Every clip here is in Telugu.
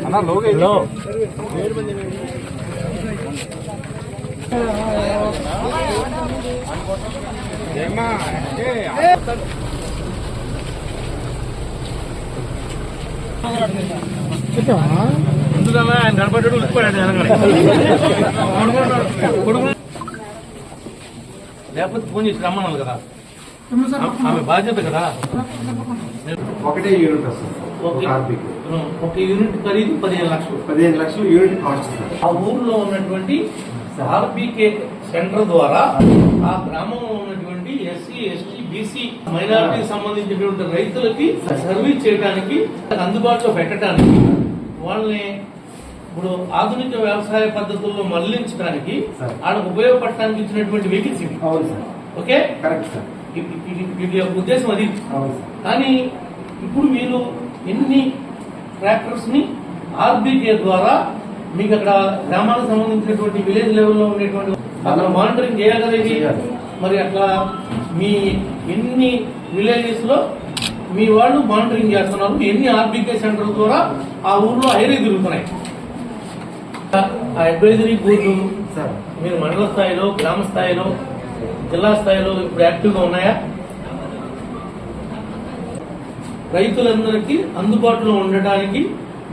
అన్నా లోగే లో ఏమా ముందుగా ఆయన కనపడ్డాడు ఉలికిపోయాడు లేకపోతే ఫోన్ చేసి రమ్మన్నాను కదా, ఆమె బాధ్యత కదా. ఒకటే యూనిట్ వస్తుంది ఒక యూనిట్ ఖరీదు 15 లక్షలు. 15 లక్షలు యూనిట్ కాస్ట్. ఆ ఊర్లో ఉన్నటువంటి ఆర్బీకే సెంటర్ ద్వారా ఆ గ్రామంలో ఉన్నటువంటి ఎస్సీ, ఎస్టీ, బీసీ మైనారిటీకి సంబంధించినటువంటి రైతులకి సర్వీస్ చేయడానికి అందుబాటులో పెట్టడానికి, వాళ్ళని ఇప్పుడు ఆధునిక వ్యవసాయ పద్ధతుల్లో మళ్లించడానికి వాళ్ళకు ఉపయోగపడటానికి ఇచ్చినటువంటి వెహికల్స్ ఇవి. Okay, correct sir. వీటి యొక్క ఉద్దేశం అది. కానీ ఇప్పుడు మీరు ఎన్ని ట్రాక్టర్స్ ని ఆర్బీకే ద్వారా మీకు అక్కడ గ్రామాలకు సంబంధించినటువంటి విలేజ్ లెవెల్లో ఉండేటువంటి అక్కడ మానిటరింగ్ చేయాలి కదా ఇది. మరి అట్లా మీ ఎన్ని విలేజెస్ లో మీ వాళ్ళు మానిటరింగ్ చేస్తున్నారు, ఎన్ని ఆర్బీకే సెంటర్ ద్వారా ఆ ఊర్లో హైరీ తిరుగుతున్నాయి. ఆ అడ్వైజరీ బోర్డు మీరు మండల స్థాయిలో, గ్రామ స్థాయిలో, జిల్లా స్థాయిలో ఇప్పుడు యాక్టివ్ గా ఉన్నాయా? రైతులందరికీ అందుబాటులో ఉండటానికి,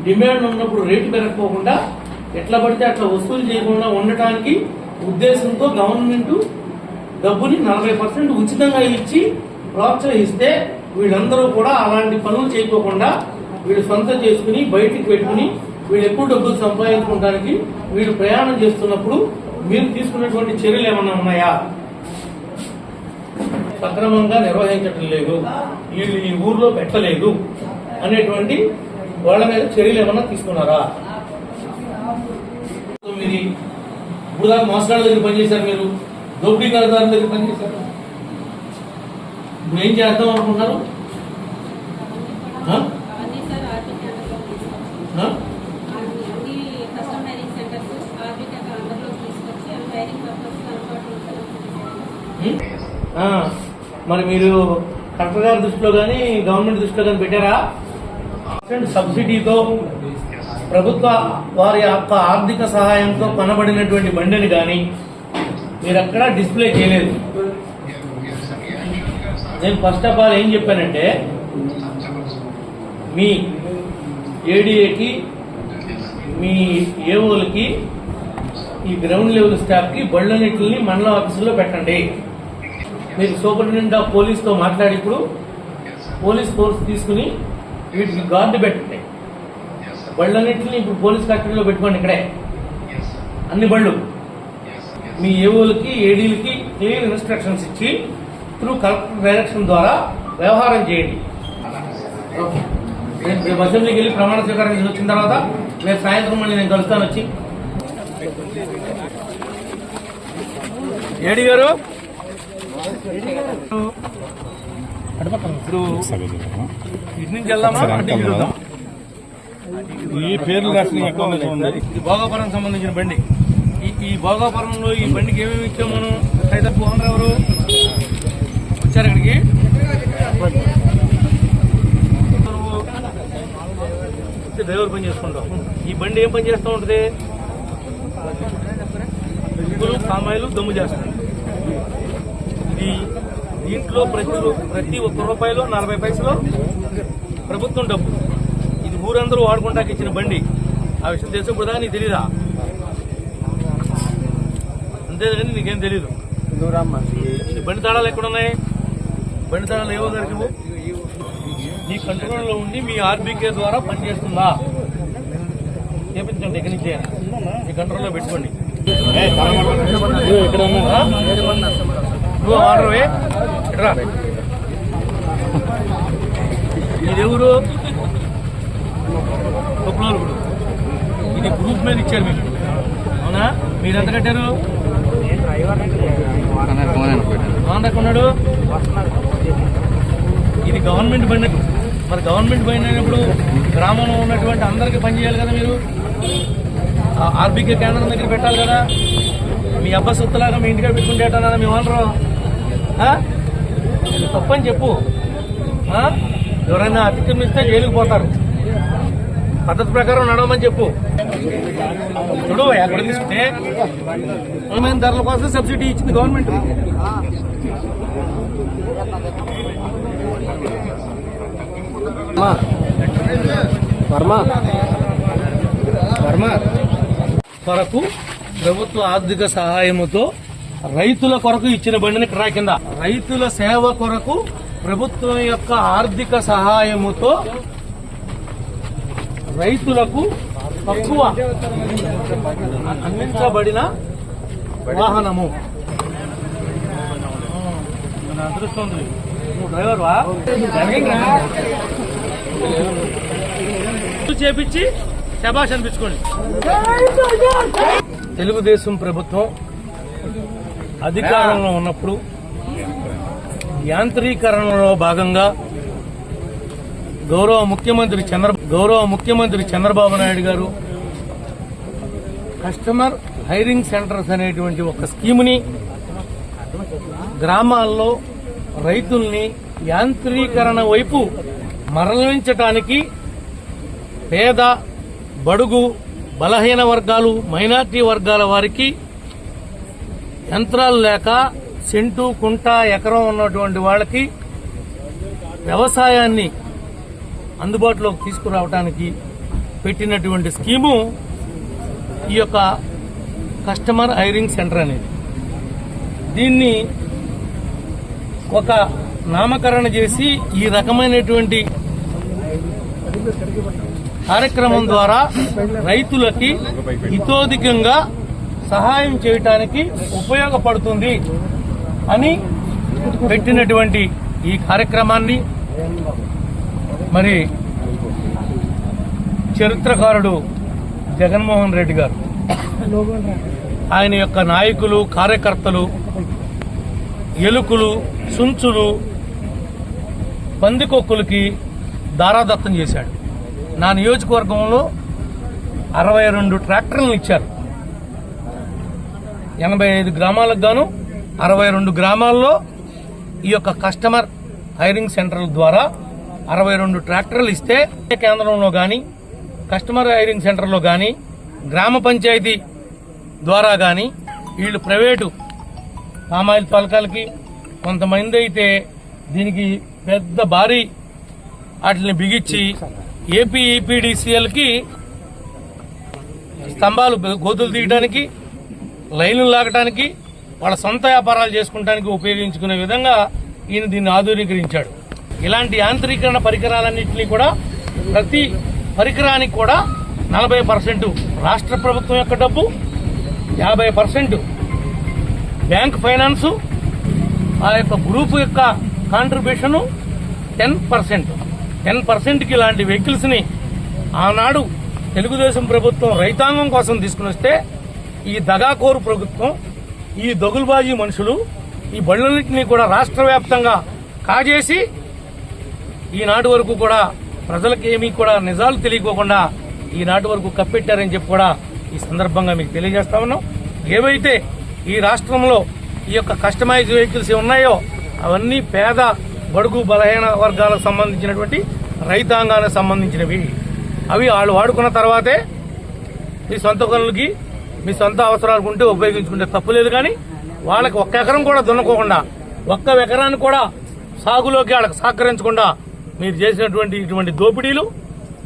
డిమాండ్ ఉన్నప్పుడు రేటు పెరగకపోకుండా ఎట్లా పడితే అట్లా వసూలు చేయకుండా ఉండటానికి ఉద్దేశంతో గవర్నమెంట్ డబ్బుని 40% ఉచితంగా ఇచ్చి ప్రోత్సహిస్తే వీళ్ళందరూ కూడా అలాంటి పనులు చేయకోకుండా వీళ్ళు సొంతం చేసుకుని బయటికి పెట్టుకుని వీళ్ళు ఎక్కువ డబ్బులు సంపాదించుకోవడానికి వీళ్ళు ప్రయాణం చేస్తున్నప్పుడు మీరు తీసుకున్నటువంటి చర్యలు ఏమన్నా ఉన్నాయా? సక్రమంగా నిర్వహించడం లేదు, వీళ్ళు ఈ ఊర్లో పెట్టలేదు అనేటువంటి వాళ్ళ మీద చర్యలు ఏమన్నా తీసుకున్నారా? మీరు ఇప్పుడు దాకా మోసగాళ్ళ దగ్గర పనిచేశారు, మీరు దోపిడీదారుల దగ్గర పనిచేశారు. ఇప్పుడు ఏం చేద్దాం అనుకుంటున్నారు? మరి మీరు కలెక్టర్ గారి దృష్టిలో కానీ గవర్నమెంట్ దృష్టిలో కానీ పెట్టారా? సబ్సిడీతో ప్రభుత్వ వారి యొక్క ఆర్థిక సహాయంతో కొనబడినటువంటి బండిని కానీ మీరు అక్కడ డిస్ప్లే చేయలేదు. నేను ఫస్ట్ ఆఫ్ ఆల్ ఏం చెప్పానంటే, మీ ఏడీఏకి, మీ ఏఓలకి, ఈ గ్రౌండ్ లెవెల్ స్టాఫ్కి బళ్ళన్నింటిని మండల ఆఫీసులో పెట్టండి. మీరు సూపరింటెండెంట్ ఆఫ్ పోలీస్తో మాట్లాడి ఇప్పుడు పోలీస్ ఫోర్స్ తీసుకుని వీటికి గార్డు పెట్టండి. బళ్ళన్నింటినీ ఇప్పుడు పోలీస్ ఫ్యాక్టరీలో పెట్టుకోండి. ఇక్కడే అన్ని బళ్ళు మీ ఏఓలకి, ఏడీలకి క్లియర్ ఇన్స్ట్రక్షన్స్ ఇచ్చి త్రూ కలెక్టర్ డైరెక్షన్ ద్వారా వ్యవహారం చేయండి. రేపు అసెంబ్లీకి వెళ్ళి ప్రమాణ స్వీకారం చేసి వచ్చిన తర్వాత రేపు సాయంత్రం మళ్ళీ నేను కలుస్తాను వచ్చి. ఏడీ గారు ఇప్పుడు ఇటు నుంచి వెళ్దామా, అంటే వెళ్దాం? ఈ పేర్లు రాసిన ఇది భోగాపురం సంబంధించిన బండి. ఈ భోగాపురంలో ఈ బండికి ఏమేమి ఇచ్చాము మనం? అయితే ఓనర్ ఎవరు వచ్చారు ఇక్కడికి? డ్రైవర్ పని చేసుకుంటాం. ఈ బండి ఏం పని చేస్తూ ఉంటుంది? ఉప్పులు, కామాయిలు దమ్ము చేస్తుంది. ఇది దీంట్లో ప్రతి ఒక్క రూపాయలో 40 పైసలు ప్రభుత్వం డబ్బు. ఇది ఊరందరూ వాడుకుంటాకి ఇచ్చిన బండి. ఆ విషయం తెలిసి ఇప్పుడు నీకు తెలీదా? అంతేగాని నీకేం తెలీదు. ఈ బండి తాళాలు ఎక్కడున్నాయి? బండి తాళాలు ఏవో గారికి మీ కంట్రోల్లో ఉండి మీ ఆర్బీకే ద్వారా పనిచేస్తుందా చేపించండి. ఎక్కడి నుంచి మీ కంట్రోల్లో పెట్టుకోండి. నువ్వు ఆర్డర్వే ఎట్రా? ఇదెవరు? ఇప్పుడు ఇది గ్రూప్ మీద ఇచ్చారు మీకు, అవునా? మీరు ఎంత కట్టారు? ఉన్నాడు. ఇది గవర్నమెంట్ బండి. మరి గవర్నమెంట్ బండి అయినప్పుడు గ్రామంలో ఉన్నటువంటి అందరికీ పనిచేయాలి కదా. మీరు ఆర్బీకే కేంద్రం దగ్గర పెట్టాలి కదా. మీ అబ్బా సొత్తులాగా మీ ఇంటికి పెట్టుకుంటేటా మీ ఓనరు? తప్పని చెప్పు. ఆ? ఎవరైనా అతిక్రమిస్తే జైలుకు పోతారు. పద్ధతి ప్రకారం నడవమని చెప్పు. చూడు ఎక్కడ తీసుకుంటే అమ్మైన ధరల కోసం సబ్సిడీ ఇచ్చింది గవర్నమెంట్. కొరకు ప్రభుత్వ ఆర్థిక సహాయముతో రైతుల కొరకు ఇచ్చిన బండిని క్రా కింద రైతుల సేవ కొరకు ప్రభుత్వం యొక్క ఆర్థిక సహాయముతో రైతులకు తక్కువ అందించబడిన వాహనము. నా అదృష్టం ఉంది. నువ్వు డ్రైవర్ వా చేపించి శభాష్ అనిపించుకోండి. తెలుగుదేశం ప్రభుత్వం అధికారంలో ఉన్నప్పుడు యాంత్రీకరణలో భాగంగా గౌరవ ముఖ్యమంత్రి చంద్రబాబు నాయుడు గారు కస్టమర్ హైరింగ్ సెంటర్స్ అనేటువంటి ఒక స్కీముని గ్రామాల్లో రైతుల్ని యాంత్రీకరణ వైపు మరలించటానికి పేద బడుగు బలహీన వర్గాలు మైనార్టీ వర్గాల వారికి యంత్రాలు లేక సెంటు కుంట ఎకరం ఉన్నటువంటి వాళ్ళకి వ్యవసాయాన్ని అందుబాటులోకి తీసుకురావడానికి పెట్టినటువంటి స్కీము ఈ యొక్క కస్టమర్ హైరింగ్ సెంటర్ అనేది. దీన్ని ఒక నామకరణ చేసి ఈ రకమైనటువంటి కార్యక్రమం ద్వారా రైతులకి హితోధికంగా సహాయం చేయటానికి ఉపయోగపడుతుంది అని పెట్టినటువంటి ఈ కార్యక్రమాన్ని మరి చరిత్రకారుడు జగన్మోహన్ రెడ్డి గారు ఆయన యొక్క నాయకులు కార్యకర్తలు ఎలుకలు సుంచులు పందికొక్కులకి దారాదత్తం చేశాడు. నా నియోజకవర్గంలో 62 ట్రాక్టర్లను ఇచ్చారు. 85 గ్రామాలకు గాను 62 గ్రామాల్లో ఈ యొక్క కస్టమర్ హైరింగ్ సెంటర్ల ద్వారా 62 ట్రాక్టర్లు ఇస్తే కేంద్రంలో గాని కస్టమర్ హైరింగ్ సెంటర్లో గాని గ్రామ పంచాయతీ ద్వారా గాని వీళ్ళు ప్రైవేటు పామాయిల్ పలకాలకి కొంతమంది అయితే దీనికి పెద్ద భారీ వాటిని బిగించి ఏపీ ఈపీడీసీఎల్కి స్తంభాలు గోతులు తీయడానికి లైన్లు లాగటానికి వాళ్ళ సొంత వ్యాపారాలు చేసుకోవడానికి ఉపయోగించుకునే విధంగా ఈయన దీన్ని ఆధునీకరించాడు. ఇలాంటి యాంత్రీకరణ పరికరాలన్నింటినీ కూడా ప్రతి పరికరానికి కూడా 40% రాష్ట్ర ప్రభుత్వం యొక్క డబ్బు, 50% బ్యాంక్ ఫైనాన్సు, ఆ యొక్క గ్రూప్ యొక్క కాంట్రిబ్యూషను 10%కి ఇలాంటి వెహికల్స్ ని ఆనాడు తెలుగుదేశం ప్రభుత్వం రైతాంగం కోసం తీసుకుని వస్తే ఈ దగాకోరు ప్రభుత్వం, ఈ దొగులుబాజీ మనుషులు ఈ బళ్ళన్నింటినీ కూడా రాష్ట్ర వ్యాప్తంగా కాజేసి ఈనాటి వరకు కూడా ప్రజలకు ఏమీ కూడా నిజాలు తెలియకోకుండా ఈనాటి వరకు కప్పెట్టారని చెప్పి కూడా ఈ సందర్భంగా మీకు తెలియజేస్తా ఉన్నాం. ఏవైతే ఈ రాష్ట్రంలో ఈ యొక్క కస్టమైజ్ వెహికల్స్ ఉన్నాయో అవన్నీ పేద బడుగు బలహీన వర్గాలకు సంబంధించినటువంటి రైతాంగానికి సంబంధించినవి. అవి వాళ్ళు వాడుకున్న తర్వాతే మీ సొంత పనులకి మీ సొంత అవసరాలకు ఉంటే ఉపయోగించుకుంటే తప్పులేదు. కానీ వాళ్ళకి ఒక్క ఎకరం కూడా దున్నకోకుండా, ఒక్క ఎకరాన్ని కూడా సాగులోకి వాళ్ళకి సహకరించకుండా మీరు చేసినటువంటి ఇటువంటి దోపిడీలు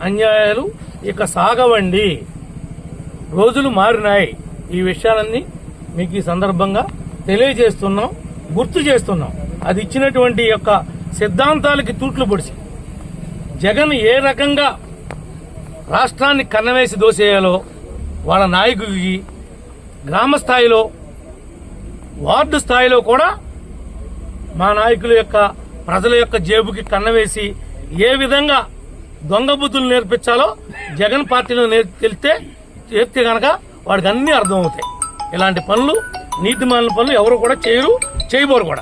అన్యాయాలు ఇక సాగవండి. రోజులు మారినాయి. ఈ విషయాలన్నీ మీకు ఈ సందర్భంగా తెలియజేస్తున్నాం, గుర్తు చేస్తున్నాం. అది ఇచ్చినటువంటి యొక్క సిద్ధాంతాలకి తూట్లు పొడిచి జగన్ ఏ రకంగా రాష్ట్రాన్ని కన్నవేసి దోసేయాలో వాళ్ళ నాయకుడికి గ్రామ స్థాయిలో వార్డు స్థాయిలో కూడా మా నాయకుల యొక్క ప్రజల యొక్క జేబుకి కన్నవేసి ఏ విధంగా దొంగ బుద్ధులు నేర్పించాలో జగన్ పార్టీలో చేస్తే గనక వాడికి అన్ని అర్థమవుతాయి. ఇలాంటి పనులు నీతిమాలిన పనులు ఎవరు కూడా చేయరు, చేయబోరు కూడా.